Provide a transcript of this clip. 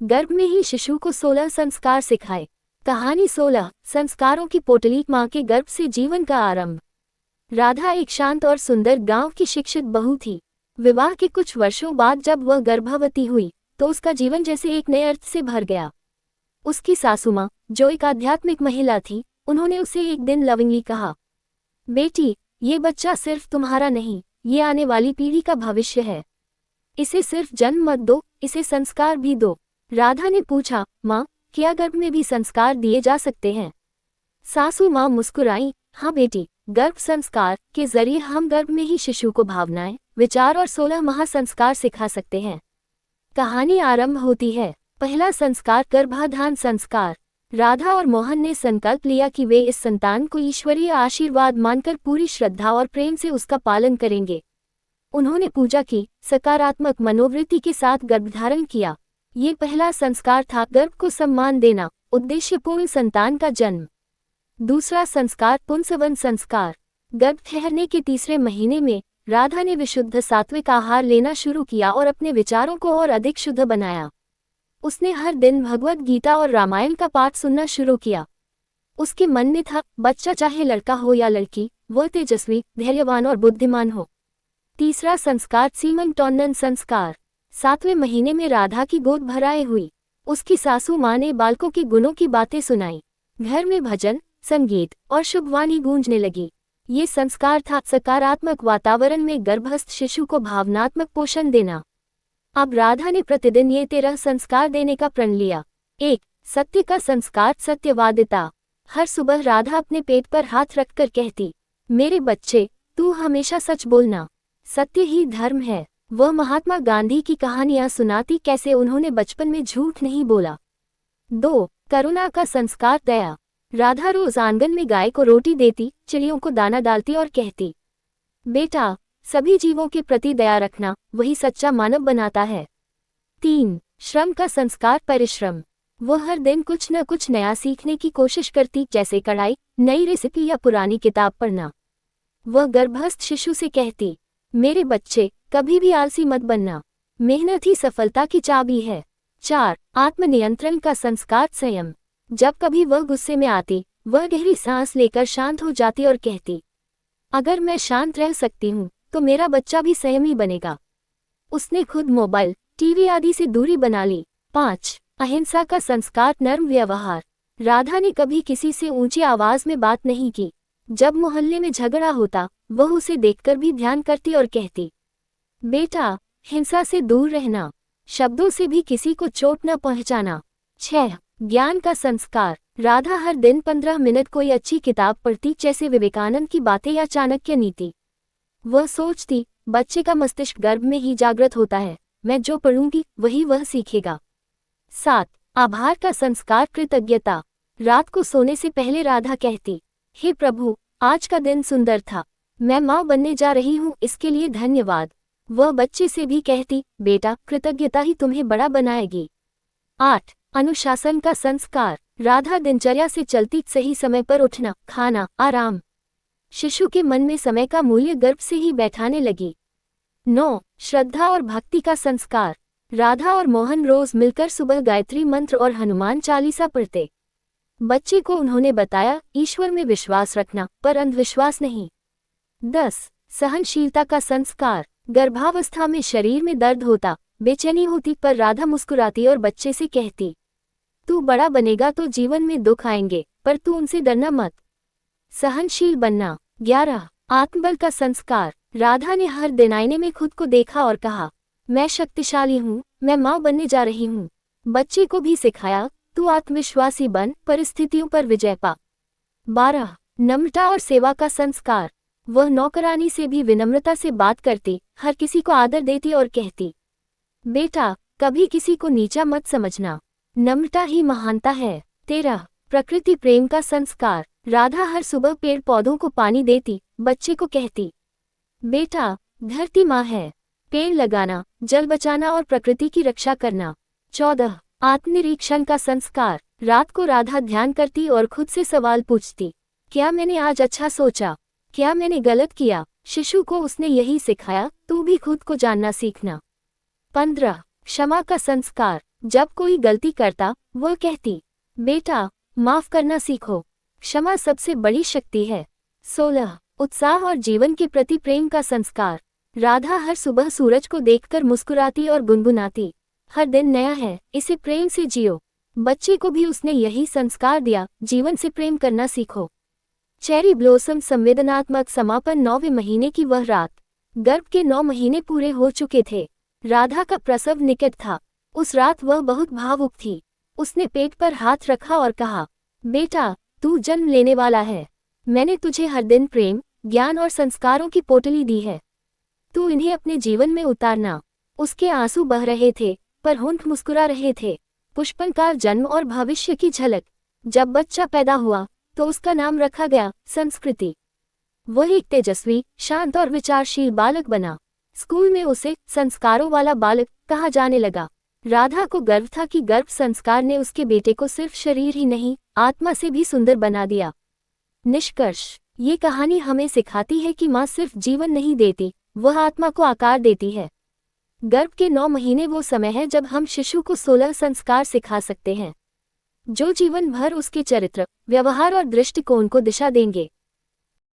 गर्भ में ही शिशु को 16 संस्कार सिखाए। कहानी 16 संस्कारों की पोटली। माँ के गर्भ से जीवन का आरंभ। राधा एक शांत और सुंदर गांव की शिक्षित बहू थी। विवाह के कुछ वर्षों बाद जब वह गर्भवती हुई तो उसका जीवन जैसे एक नए अर्थ से भर गया। उसकी सासू माँ, जो एक आध्यात्मिक महिला थी, उन्होंने उसे एक दिन लविंगली कहा, बेटी, ये बच्चा सिर्फ तुम्हारा नहीं, ये आने वाली पीढ़ी का भविष्य है। इसे सिर्फ जन्म मत दो, इसे संस्कार भी दो। राधा ने पूछा, माँ, क्या गर्भ में भी संस्कार दिए जा सकते हैं? सासू माँ मुस्कुराई, हाँ बेटी, गर्भ संस्कार के जरिए हम गर्भ में ही शिशु को भावनाएं, विचार और 16 महासंस्कार सिखा सकते हैं। कहानी आरंभ होती है। पहला संस्कार गर्भाधान संस्कार। राधा और मोहन ने संकल्प लिया कि वे इस संतान को ईश्वरीय आशीर्वाद मानकर पूरी श्रद्धा और प्रेम से उसका पालन करेंगे। उन्होंने पूजा की, सकारात्मक मनोवृत्ति के साथ गर्भधारण किया। ये पहला संस्कार था, गर्भ को सम्मान देना, उद्देश्यपूर्ण संतान का जन्म। दूसरा संस्कार पुंसवन संस्कार। गर्भ ठहरने के तीसरे महीने में राधा ने विशुद्ध सात्विक आहार लेना शुरू किया और अपने विचारों को और अधिक शुद्ध बनाया। उसने हर दिन भगवद गीता और रामायण का पाठ सुनना शुरू किया। उसके मन में था, बच्चा चाहे लड़का हो या लड़की, वो तेजस्वी, धैर्यवान और बुद्धिमान हो। तीसरा संस्कार सीमंटोन्नन संस्कार। 7वें महीने में राधा की गोद भराए हुई। उसकी सासू माँ ने बालकों के गुणों की बातें सुनाई। घर में भजन, संगीत और शुभवाणी गूंजने लगी। ये संस्कार था सकारात्मक वातावरण में गर्भस्थ शिशु को भावनात्मक पोषण देना। अब राधा ने प्रतिदिन ये 13 संस्कार देने का प्रण लिया। 1. सत्य का संस्कार सत्यवादिता। हर सुबह राधा अपने पेट पर हाथ रखकर कहती, मेरे बच्चे, तू हमेशा सच बोलना, सत्य ही धर्म है। वह महात्मा गांधी की कहानियां सुनाती, कैसे उन्होंने बचपन में झूठ नहीं बोला। 2. करुणा का संस्कार दया। राधा रोज आंगन में गाय को रोटी देती, चिड़ियों को दाना डालती और कहती, बेटा, सभी जीवों के प्रति दया रखना, वही सच्चा मानव बनाता है। 3. श्रम का संस्कार परिश्रम। वह हर दिन कुछ न कुछ नया सीखने की कोशिश करती, जैसे कढ़ाई, नई रेसिपी या पुरानी किताब पढ़ना। वह गर्भस्थ शिशु से कहती, मेरे बच्चे, कभी भी आलसी मत बनना, मेहनत ही सफलता की चाबी है। 4. आत्मनियंत्रण का संस्कार संयम। जब कभी वह गुस्से में आती, वह गहरी सांस लेकर शांत हो जाती और कहती, अगर मैं शांत रह सकती हूँ तो मेरा बच्चा भी संयमी बनेगा। उसने खुद मोबाइल, टीवी आदि से दूरी बना ली। 5. अहिंसा का संस्कार नर्म व्यवहार। राधा ने कभी किसी से ऊंची आवाज में बात नहीं की। जब मोहल्ले में झगड़ा होता, वह उसे देखकर भी ध्यान करती और कहती, बेटा, हिंसा से दूर रहना, शब्दों से भी किसी को चोट न पहुंचाना। 6. ज्ञान का संस्कार। राधा हर दिन 15 मिनट कोई अच्छी किताब पढ़ती, जैसे विवेकानंद की बातें या चाणक्य नीति। वह सोचती, बच्चे का मस्तिष्क गर्भ में ही जागृत होता है, मैं जो पढ़ूंगी वही वह सीखेगा। 7. आभार का संस्कार कृतज्ञता। रात को सोने से पहले राधा कहती, हे प्रभु, आज का दिन सुंदर था, मैं माँ बनने जा रही हूँ, इसके लिए धन्यवाद। वह बच्चे से भी कहती, बेटा, कृतज्ञता ही तुम्हें बड़ा बनाएगी। 8. अनुशासन का संस्कार। राधा दिनचर्या से चलती, सही समय पर उठना, खाना, आराम। शिशु के मन में समय का मूल्य गर्भ से ही बैठाने लगी। 9. श्रद्धा और भक्ति का संस्कार। राधा और मोहन रोज मिलकर सुबह गायत्री मंत्र और हनुमान चालीसा पढ़ते। बच्चे को उन्होंने बताया, ईश्वर में विश्वास रखना, पर अंधविश्वास नहीं। 10. सहनशीलता का संस्कार। गर्भावस्था में शरीर में दर्द होता, बेचैनी होती, पर राधा मुस्कुराती और बच्चे से कहती, तू बड़ा बनेगा तो जीवन में दुख आएंगे, पर तू उनसे डरना मत, सहनशील बनना। 11. आत्मबल का संस्कार। राधा ने हर दिन आईने में खुद को देखा और कहा, मैं शक्तिशाली हूँ, मैं माँ बनने जा रही हूँ। बच्चे को भी सिखाया, तू आत्मविश्वासी बन, परिस्थितियों पर विजय पा। 12. नम्रता और सेवा का संस्कार। वह नौकरानी से भी विनम्रता से बात करती, हर किसी को आदर देती और कहती, बेटा, कभी किसी को नीचा मत समझना, नम्रता ही महानता है। 13. प्रकृति प्रेम का संस्कार। राधा हर सुबह पेड़ पौधों को पानी देती, बच्चे को कहती, बेटा, धरती माँ है, पेड़ लगाना, जल बचाना और प्रकृति की रक्षा करना। 14. आत्मनिरीक्षण का संस्कार। रात को राधा ध्यान करती और खुद से सवाल पूछती, क्या मैंने आज अच्छा सोचा, क्या मैंने गलत किया। शिशु को उसने यही सिखाया, तू भी खुद को जानना सीखना। 15. क्षमा का संस्कार। जब कोई गलती करता, वह कहती, बेटा, माफ करना सीखो, क्षमा सबसे बड़ी शक्ति है। 16 उत्साह और जीवन के प्रति प्रेम का संस्कार। राधा हर सुबह सूरज को देखकर मुस्कुराती और गुनगुनाती, हर दिन नया है, इसे प्रेम से जियो। बच्चे को भी उसने यही संस्कार दिया, जीवन से प्रेम करना सीखो। चेरी ब्लॉसम संवेदनात्मक समापन। 9वें महीने की वह रात, गर्भ के 9 महीने पूरे हो चुके थे। राधा का प्रसव निकट था। उस रात वह बहुत भावुक थी। उसने पेट पर हाथ रखा और कहा, बेटा, तू जन्म लेने वाला है। मैंने तुझे हर दिन प्रेम, ज्ञान और संस्कारों की पोटली दी है। तू इन्हें अपने जीवन में उतारना। उसके आंसू बह रहे थे, पर होंठ मुस्कुरा रहे थे। पुष्पन का जन्म और भविष्य की झलक। जब बच्चा पैदा हुआ, तो उसका नाम रखा गया संस्कृति। वह एक तेजस्वी, शांत और विचारशील बालक बना। स्कूल में उसे संस्कारों वाला बालक कहा जाने लगा। राधा को गर्व था कि गर्भ संस्कार ने उसके बेटे को सिर्फ शरीर ही नहीं, आत्मा से भी सुंदर बना दिया। निष्कर्ष, ये कहानी हमें सिखाती है कि माँ सिर्फ जीवन नहीं देती, वह आत्मा को आकार देती है। गर्भ के 9 महीने वो समय है जब हम शिशु को 16 संस्कार सिखा सकते हैं, जो जीवन भर उसके चरित्र, व्यवहार और दृष्टिकोण को दिशा देंगे।